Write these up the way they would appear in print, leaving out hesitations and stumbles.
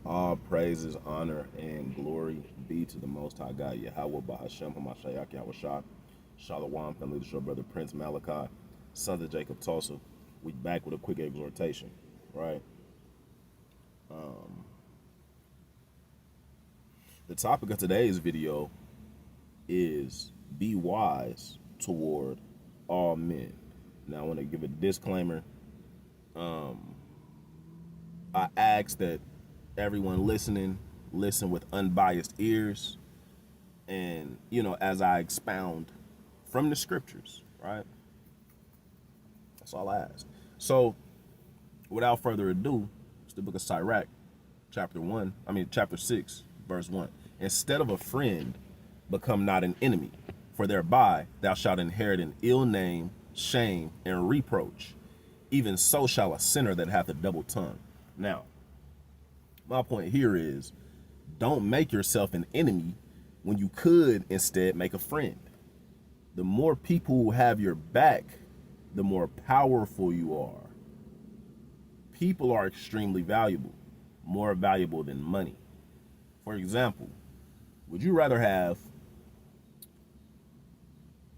All praises, honor, and glory be to the Most High God, Yahweh, Bahashem, Hamashiach, Yahweh Shah, Shalom, and leadership, brother Prince Malachi, sons of Jacob Tulsa. We back with a quick exhortation, right? The topic of today's video is be wise toward all men. Now, I want to give a disclaimer. I ask that everyone listen with unbiased ears, and as I expound from the scriptures, right? That's all I ask. So without further ado, it's the book of Sirach, chapter 6, verse 1. Instead of a friend, become not an enemy, for thereby thou shalt inherit an ill name, shame, and reproach. Even so shall a sinner that hath a double tongue. Now, my point here is, don't make yourself an enemy when you could instead make a friend. The more people who have your back, the more powerful you are. People are extremely valuable, more valuable than money. For example, would you rather have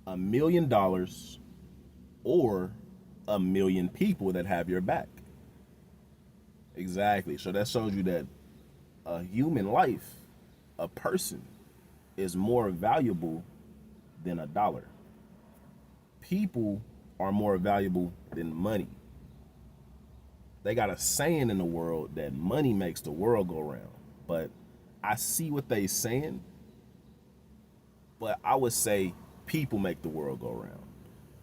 $1 million or 1 million people that have your back? Exactly. So that shows you that a human life, a person, is more valuable than a dollar. People are more valuable than money. They got a saying in the world that money makes the world go round. But I see what they saying, but I would say people make the world go round.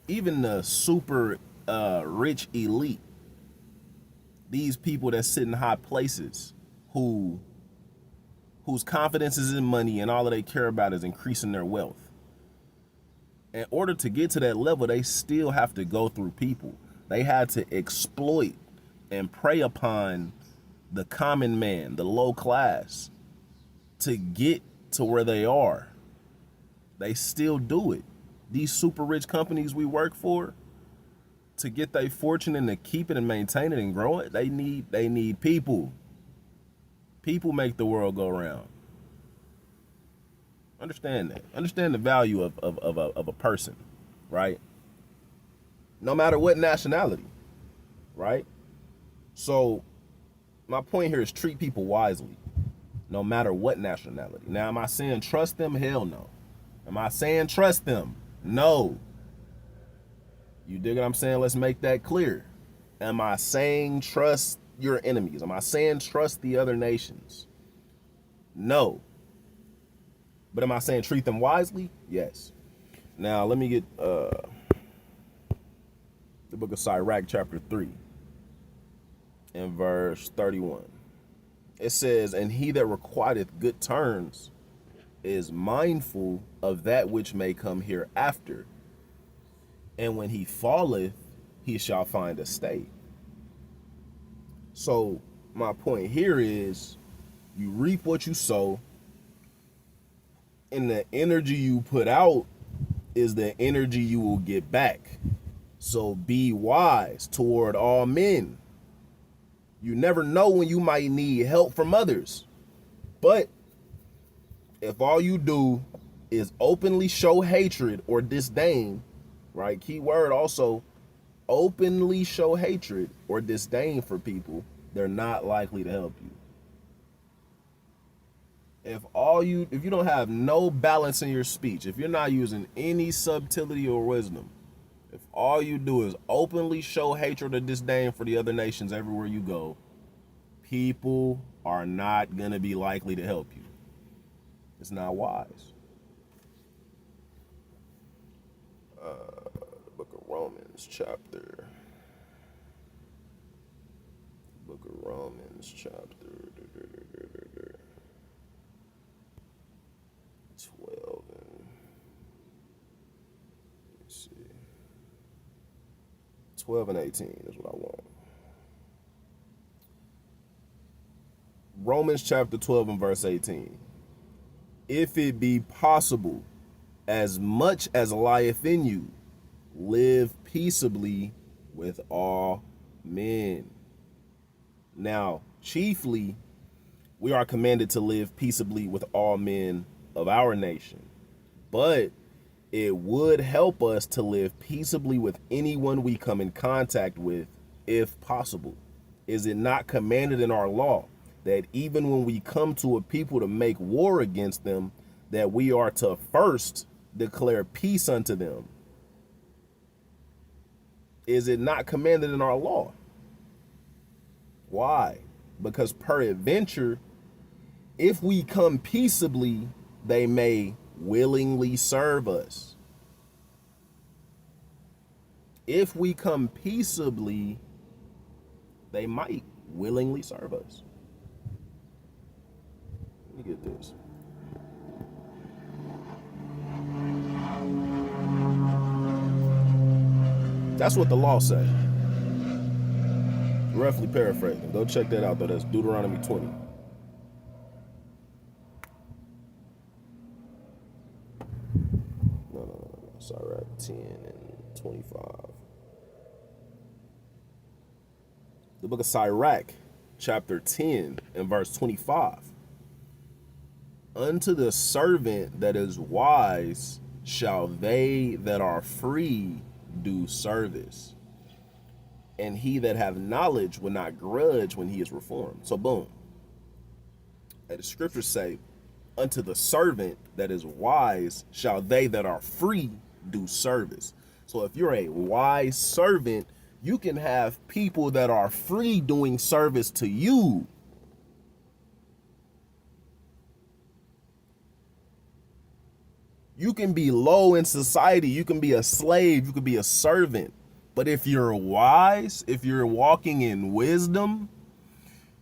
Even the super rich elite, these people that sit in high places, whose confidence is in money and all that they care about is increasing their wealth. In order to get to that level, they still have to go through people. They had to exploit and prey upon the common man, the low class, to get to where they are. They still do it. These super rich companies we work for, to get their fortune and to keep it and maintain it and grow it, they need people. People make the world go round. Understand that. Understand the value of a person, right? No matter what nationality, right? So my point here is treat people wisely, no matter what nationality. Now, am I saying trust them? Hell no. Am I saying trust them? No. You dig what I'm saying? Let's make that clear. Am I saying trust your enemies? Am I saying trust the other nations? No. But am I saying treat them wisely? Yes. Now, let me get the book of Sirach, chapter 3, and verse 31. It says, and he that requiteth good turns is mindful of that which may come hereafter. And when he falleth, he shall find a stay. So my point here is, you reap what you sow, and the energy you put out is the energy you will get back. So be wise toward all men. You never know when you might need help from others. But if all you do is openly show hatred or disdain, right? Key word also, openly show hatred or disdain for people, they're not likely to help you. If you don't have no balance in your speech, if you're not using any subtlety or wisdom, if all you do is openly show hatred or disdain for the other nations everywhere you go, people are not gonna be likely to help you. It's not wise. The book of Romans chapter 12 and 12 and 18 is what I want. Romans chapter 12 and verse 18. If it be possible, as much as lieth in you, live peaceably with all men. Now, chiefly we are commanded to live peaceably with all men of our nation. But it would help us to live peaceably with anyone we come in contact with, if possible. Is it not commanded in our law that even when we come to a people to make war against them, that we are to first declare peace unto them? Is it not commanded in our law? Why? Because peradventure, if we come peaceably, they may willingly serve us. If we come peaceably, they might willingly serve us. Let me get this. That's what the law says. Roughly paraphrasing. Go check that out, though. That's Deuteronomy 20. No. Sorry, 10 and 25. The book of Sirach, chapter 10 and verse 25. Unto the servant that is wise shall they that are free do service, and he that have knowledge will not grudge when he is reformed. So boom. And the scriptures say, unto the servant that is wise shall they that are free do service. So if you're a wise servant, you can have people that are free doing service to you. You can be low in society. You can be a slave. You can be a servant. But if you're wise, if you're walking in wisdom,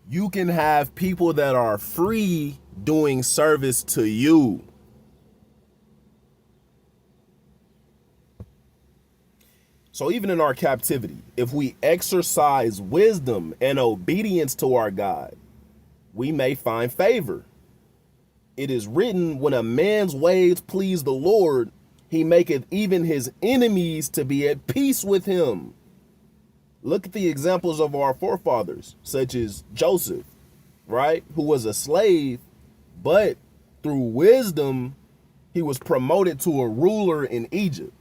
you can have people that are free doing service to you. So even in our captivity, if we exercise wisdom and obedience to our God, we may find favor. It is written, when a man's ways please the Lord, he maketh even his enemies to be at peace with him. Look at the examples of our forefathers, such as Joseph, right? Who was a slave, but through wisdom, he was promoted to a ruler in Egypt.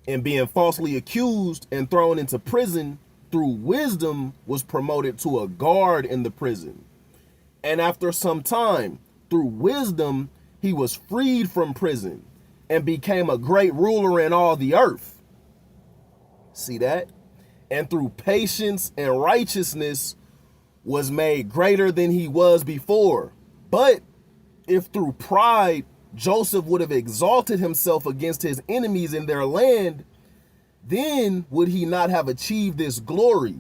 And being falsely accused and thrown into prison, through wisdom was promoted to a guard in the prison. And after some time, through wisdom, he was freed from prison and became a great ruler in all the earth. See that? And through patience and righteousness was made greater than he was before. But if through pride Joseph would have exalted himself against his enemies in their land, then would he not have achieved this glory,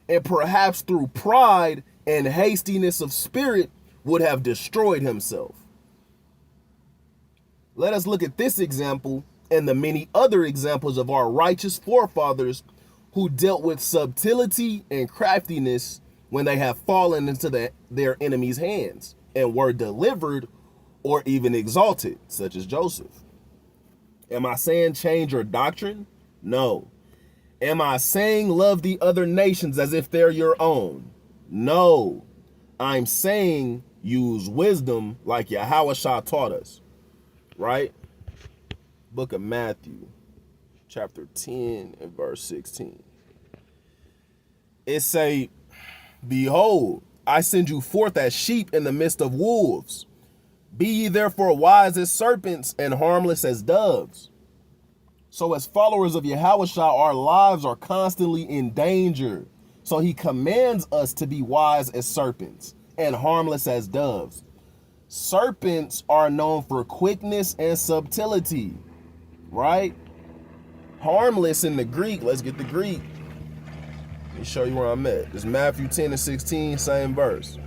and perhaps through pride and hastiness of spirit would have destroyed himself. Let us look at this example and the many other examples of our righteous forefathers who dealt with subtlety and craftiness when they have fallen into their enemies' hands and were delivered or even exalted, such as Joseph. Am I saying change your doctrine? No. Am I saying love the other nations as if they're your own? No. I'm saying use wisdom like Yahushua taught us, right? Book of Matthew, chapter 10 and verse 16. It say, behold, I send you forth as sheep in the midst of wolves. Be ye therefore wise as serpents and harmless as doves. So as followers of Yahushua, our lives are constantly in danger. So he commands us to be wise as serpents and harmless as doves. Serpents are known for quickness and subtlety, right? Harmless in the Greek, let's get the Greek. Let me show you where I'm at. It's Matthew 10 and 16, same verse.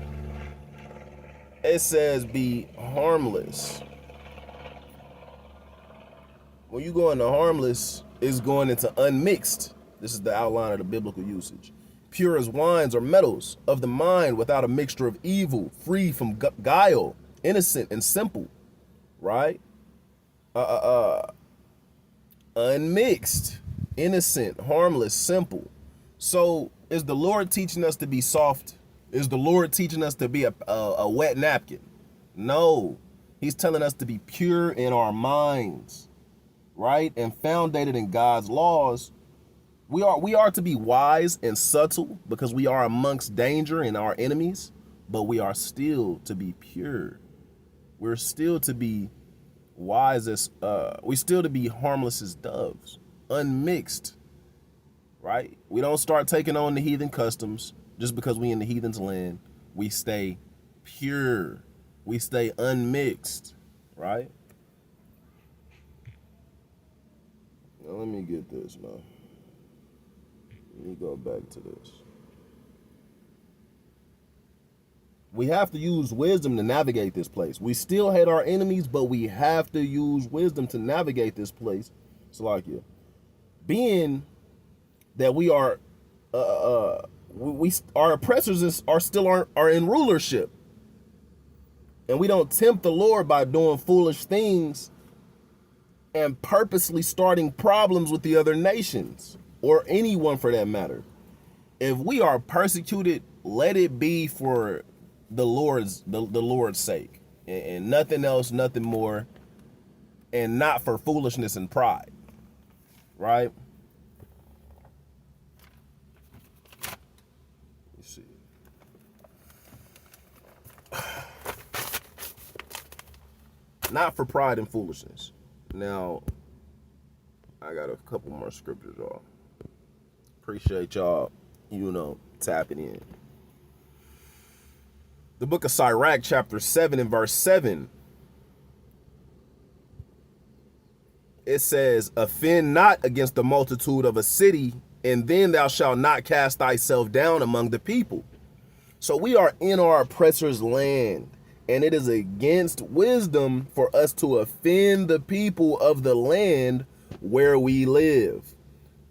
It says be harmless. When you go into harmless, it's going into unmixed. This is the outline of the biblical usage. Pure as wines or metals, of the mind without a mixture of evil, free from guile, innocent and simple, right? Unmixed, innocent, harmless, simple. So is the Lord teaching us to be soft Is the Lord teaching us to be a wet napkin? No. He's telling us to be pure in our minds, right? And founded in God's laws. We are to be wise and subtle because we are amongst danger and our enemies, but we are still to be pure. We're still to be wise as we still to be harmless as doves, unmixed, right? We don't start taking on the heathen customs just because we in the heathen's land. We stay pure. We stay unmixed, right? Now let me get this, man. Let me go back to this. We have to use wisdom to navigate this place. We still hate our enemies, but we have to use wisdom to navigate this place. It's like, yeah, being that we are, our oppressors are in rulership, and we don't tempt the Lord by doing foolish things and purposely starting problems with the other nations or anyone for that matter. If we are persecuted, let it be for the Lord's sake, and nothing else, nothing more, and not for foolishness and pride, right? Let's see. Not for pride and foolishness. Now, I got a couple more scriptures, y'all. Appreciate y'all, tapping in. The book of Sirach, chapter 7 and verse 7. It says, offend not against the multitude of a city, and then thou shalt not cast thyself down among the people. So we are in our oppressor's land, and it is against wisdom for us to offend the people of the land where we live.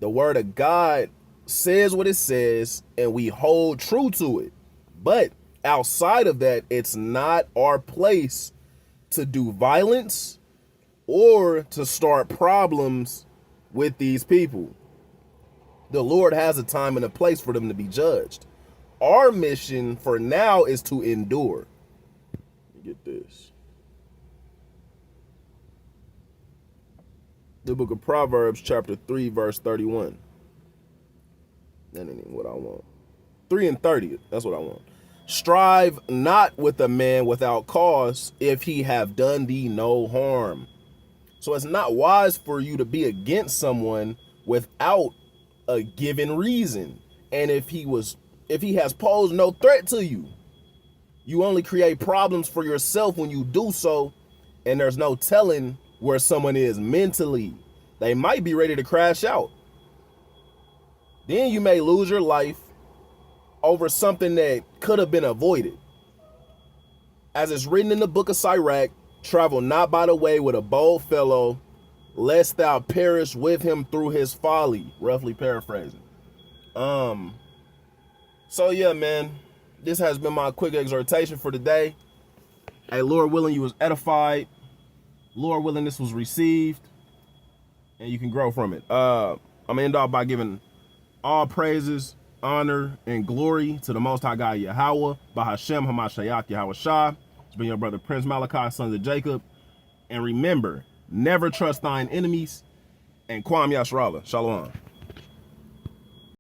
The word of God says what it says, and we hold true to it. But outside of that, it's not our place to do violence or to start problems with these people. The Lord has a time and a place for them to be judged. Our mission for now is to endure. Get this. The book of Proverbs, chapter 3, verse 31. That ain't even what I want. 3 and 30, that's what I want. Strive not with a man without cause, if he have done thee no harm. So it's not wise for you to be against someone without a given reason. And if he has posed no threat to you, you only create problems for yourself when you do so, and there's no telling where someone is mentally. They might be ready to crash out. Then you may lose your life over something that could have been avoided. As it's written in the book of Sirach, travel not by the way with a bold fellow, lest thou perish with him through his folly. Roughly paraphrasing. So yeah, man, this has been my quick exhortation for today. Hey, Lord willing, you was edified. Lord willing, this was received, and you can grow from it. I'm gonna end off by giving all praises, honor, and glory to the Most High God Yahweh, Bahashem Hamashiach Yahweh Shah. It's been your brother Prince Malachi, sons of Jacob. And remember, never trust thine enemies. And Kwam Yashrala. Shalom.